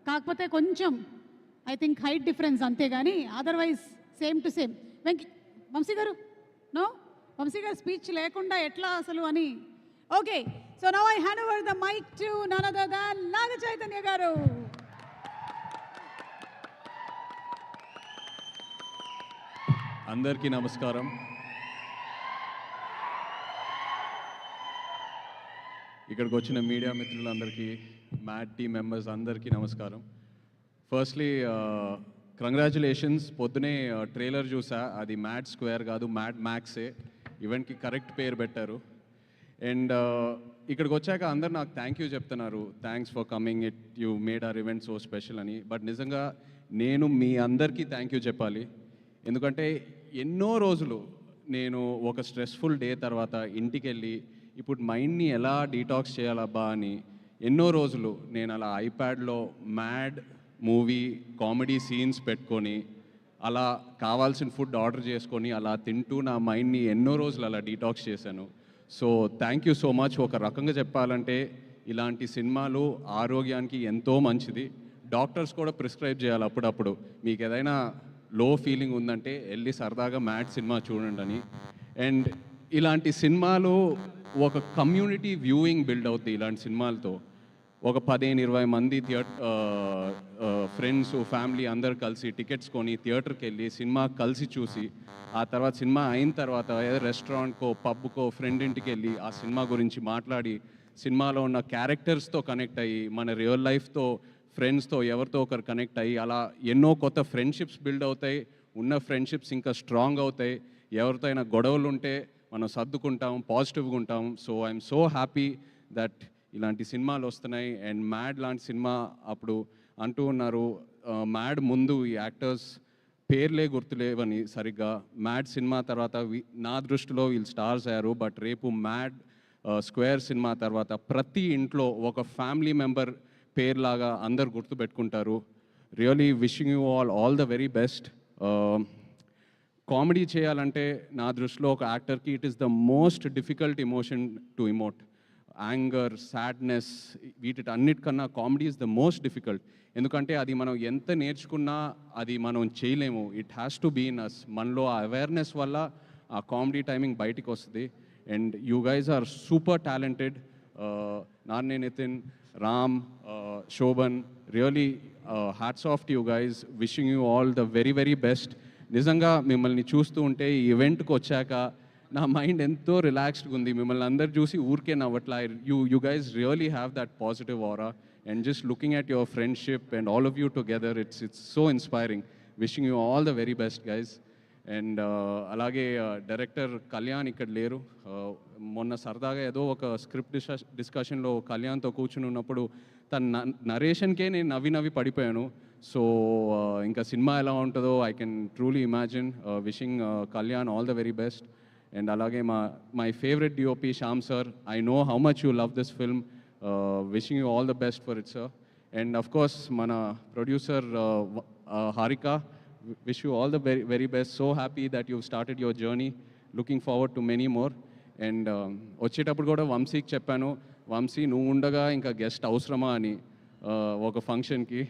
కాకపోతే కొంచెం I think height difference అంతే కానీ otherwise same to same. Vamshi garu no, Vamshi garu speech లేకుండా ఎట్లా అసలు అని. Okay, so now I hand over the mic to none other than Naga Chaitanya garu. అందరికీ నమస్కారం. ఇక్కడికి వచ్చిన మీడియా మిత్రులందరికీ, మ్యాడ్ టీమ్ మెంబర్స్ అందరికీ నమస్కారం. Firstly congratulations. పొద్దునే ట్రైలర్ చూసా, అది మ్యాడ్ స్క్వేర్ కాదు, మ్యాడ్ మ్యాక్సే. ఈవెంట్కి కరెక్ట్ పేరు పెట్టారు. అండ్ ఇక్కడికి వచ్చాక అందరు నాకు థ్యాంక్ యూ చెప్తున్నారు, thanks for coming, it you made our event so special అని. బట్ నిజంగా నేను మీ అందరికీ థ్యాంక్ యూ చెప్పాలి. ఎందుకంటే ఎన్నో రోజులు నేను ఒక స్ట్రెస్ఫుల్ డే తర్వాత ఇంటికి వెళ్ళి ఇప్పుడు మైండ్ని ఎలా డీటాక్స్ చేయాలబ్బా అని ఎన్నో రోజులు నేను అలా ఐప్యాడ్లో మ్యాడ్ మూవీ కామెడీ సీన్స్ పెట్టుకొని అలా కావాల్సిన ఫుడ్ ఆర్డర్ చేసుకొని అలా తింటూ నా మైండ్ని ఎన్నో రోజులు అలా డీటాక్స్ చేశాను. So thank you so much. ఒక రకంగా చెప్పాలంటే ఇలాంటి సినిమాలు ఆరోగ్యానికి ఎంతో మంచిది. డాక్టర్స్ కూడా ప్రిస్క్రైబ్ చేయాలి అప్పుడప్పుడు, మీకు ఏదైనా లో ఫీలింగ్ ఉందంటే వెళ్ళి సరదాగా మ్యాడ్ సినిమా చూడండి అని. అండ్ ఇలాంటి సినిమాలు ఒక కమ్యూనిటీ వ్యూయింగ్ బిల్డ్ అవుతుంది. ఇలాంటి సినిమాలతో ఒక 15-20 మంది ఫ్రెండ్స్ ఫ్యామిలీ అందరు కలిసి టికెట్స్ కొని థియేటర్కి వెళ్ళి సినిమా కలిసి చూసి ఆ తర్వాత సినిమా అయిన తర్వాత ఏదో రెస్టారెంట్కో పబ్కో ఫ్రెండ్ ఇంటికి వెళ్ళి ఆ సినిమా గురించి మాట్లాడి సినిమాలో ఉన్న క్యారెక్టర్స్తో కనెక్ట్ అయ్యి మన రియల్ లైఫ్తో ఫ్రెండ్స్తో ఎవరితో ఒకరు కనెక్ట్ అయ్యి అలా ఎన్నో కొత్త ఫ్రెండ్షిప్స్ బిల్డ్ అవుతాయి. ఉన్న ఫ్రెండ్షిప్స్ ఇంకా స్ట్రాంగ్ అవుతాయి. ఎవరితో అయినా గొడవలు ఉంటే మనం సర్దుకుంటాం, పాజిటివ్గా ఉంటాం. So I'm so happy that ఇలాంటి సినిమాలు వస్తున్నాయి. అండ్ మ్యాడ్ లాంటి సినిమా అప్పుడు అంటూ ఉన్నారు, మ్యాడ్ ముందు ఈ యాక్టర్స్ పేర్లే గుర్తులేవని సరిగ్గా. మ్యాడ్ సినిమా తర్వాత నా దృష్టిలో వీళ్ళు స్టార్స్ అయ్యారు. బట్ రేపు మ్యాడ్ స్క్వేర్ సినిమా తర్వాత ప్రతి ఇంట్లో ఒక ఫ్యామిలీ మెంబర్ పేర్లాగా అందరు గుర్తుపెట్టుకుంటారు. Really wishing you all the very best. Comedy చేయాలంటే నా దృష్టిలో ఒక యాక్టర్కి it is the most difficult emotion to emote. Anger, sadness, వీటికన్నిటికన్నా comedy is the most difficult. ఎందుకంటే అది మనం ఎంత నేర్చుకున్నా అది మనం చేయలేము. It has to be in us. మనలో ఆ అవేర్నెస్ వల్ల ఆ కామెడీ టైమింగ్ బయటికి వస్తుంది. And you guys are super talented. నాన్నే Nitin, Ram, Shobhan, really hats off to you guys. Wishing you all the very very best. నిజంగా మిమ్మల్ని చూస్తూ ఉంటే ఈ ఈవెంట్కి వచ్చాక నా మైండ్ ఎంతో రిలాక్స్డ్గా ఉంది. మిమ్మల్ని అందరు చూసి ఊరికే నవ్వట్లా. You guys really have that positive aura. And just looking at your friendship and all of you together, it's so inspiring. Wishing you all the very best guys. And అలాగే డైరెక్టర్ కళ్యాణ్ ఇక్కడ లేరు. మొన్న సరదాగా ఏదో ఒక స్క్రిప్ట్ డిస్కషన్లో కళ్యాణ్తో కూర్చుని ఉన్నప్పుడు తన నరేషన్కే నేను నవ్వి పడిపోయాను. సో ఇంకా సినిమా ఎలా ఉంటుందో I can truly imagine. Wishing Kalyan all the very best. And అలాగే my favourite DOP Shyam sir, I know how much you love this film. Wishing you all the best for it sir. And of course మన producer Harika, wish you all the very, very best. So happy that you've started your journey. Looking forward to many more. And వచ్చేటప్పుడు కూడా వంశీకి చెప్పాను, వంశీ నువ్వు ఉండగా ఇంకా guest అవసరమా అని ఒక ఫంక్షన్కి.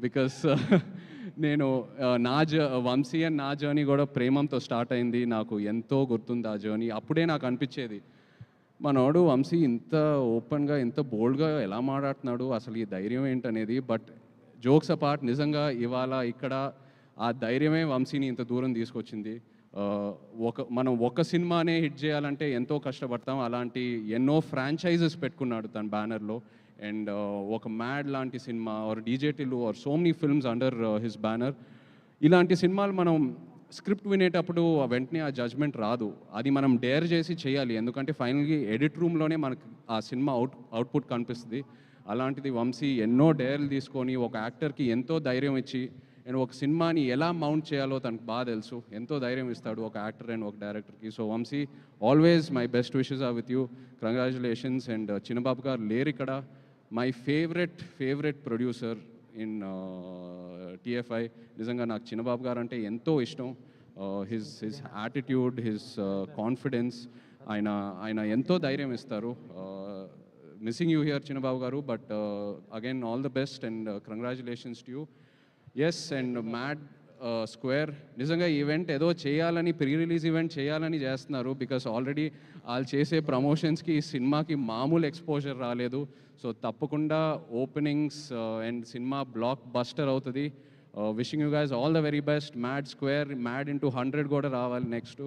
బికాస్ నేను వంశీ అండ్ నా జర్నీ కూడా ప్రేమంతో స్టార్ట్ అయింది. నాకు ఎంతో గుర్తుంది ఆ జర్నీ. అప్పుడే నాకు అనిపించేది, మనోడు వంశీ ఇంత ఓపెన్గా ఇంత బోల్డ్గా ఎలా మాట్లాడుతున్నాడు, అసలు ఈ ధైర్యం ఏంటనేది. బట్ జోక్స్ అపార్ట్, నిజంగా ఇవాళ ఇక్కడ ఆ ధైర్యమే వంశీని ఇంత దూరం తీసుకొచ్చింది. మనం ఒక సినిమానే హిట్ చేయాలంటే ఎంతో కష్టపడతాం. అలాంటి ఎన్నో ఫ్రాంచైజెస్ పెట్టుకున్నాడు తన బ్యానర్లో. అండ్ ఒక మ్యాడ్ లాంటి సినిమా or DJ Tillu or so many films under his banner. ఇలాంటి సినిమాలు మనం స్క్రిప్ట్ వినేటప్పుడు వెంటనే ఆ జడ్జ్మెంట్ రాదు. అది మనం డేర్ చేసి చేయాలి. ఎందుకంటే ఫైనల్గా ఎడిట్ రూమ్లోనే మనకు ఆ సినిమా అవుట్పుట్ కనిపిస్తుంది. అలాంటిది వంశీ ఎన్నో డేర్లు తీసుకొని ఒక యాక్టర్కి ఎంతో ధైర్యం ఇచ్చి అండ్ ఒక సినిమాని ఎలా మౌంట్ చేయాలో తనకు బాగా తెలుసు. ఎంతో ధైర్యం ఇస్తాడు ఒక యాక్టర్ అండ్ ఒక డైరెక్టర్కి. So Vamshi, always my best wishes are with you. Congratulations. And Chinnababu garu లేరు ఇక్కడ. My favourite producer in TFI. నిజంగా నాకు చిన్నబాబు గారు అంటే ఎంతో ఇష్టం. హిజ్ యాటిట్యూడ్, హిజ్ కాన్ఫిడెన్స్, ఆయన ఎంతో ధైర్యం ఇస్తారు. Missing you here Chinnababu garu, but again all the best and congratulations to you. Yes, and Mad Square నిజంగా ఈవెంట్ ఏదో చేయాలని, ప్రీ రిలీజ్ ఈవెంట్ చేయాలని చేస్తున్నారు, బికాస్ ఆల్రెడీ వాళ్ళు చేసే ప్రమోషన్స్కి ఈ సినిమాకి మామూలు ఎక్స్పోజర్ రాలేదు. సో తప్పకుండా openings and cinema blockbuster అవుతుంది. Wishing you guys all the very best. Mad Square, Mad into 100 కూడా రావాలి next.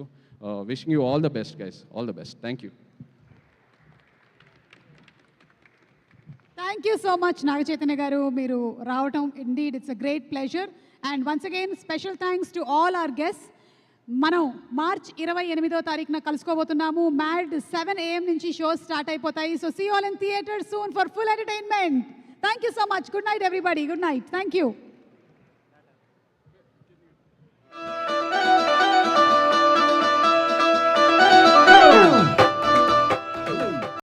Wishing you all the best guys, all the best. Thank you. Thank you so much Naga Chaitanya garu, మీరు రావటం indeed it's a great pleasure. And once again special thanks to all our guests. మనం March 28వ తారీఖున కలుసుకోబోతున్నాము. Mad 7 AM నుంచి shows start అయిపోతాయి. So see all in theatre soon for full entertainment. Thank you so much. Good night everybody. Good night. Thank you.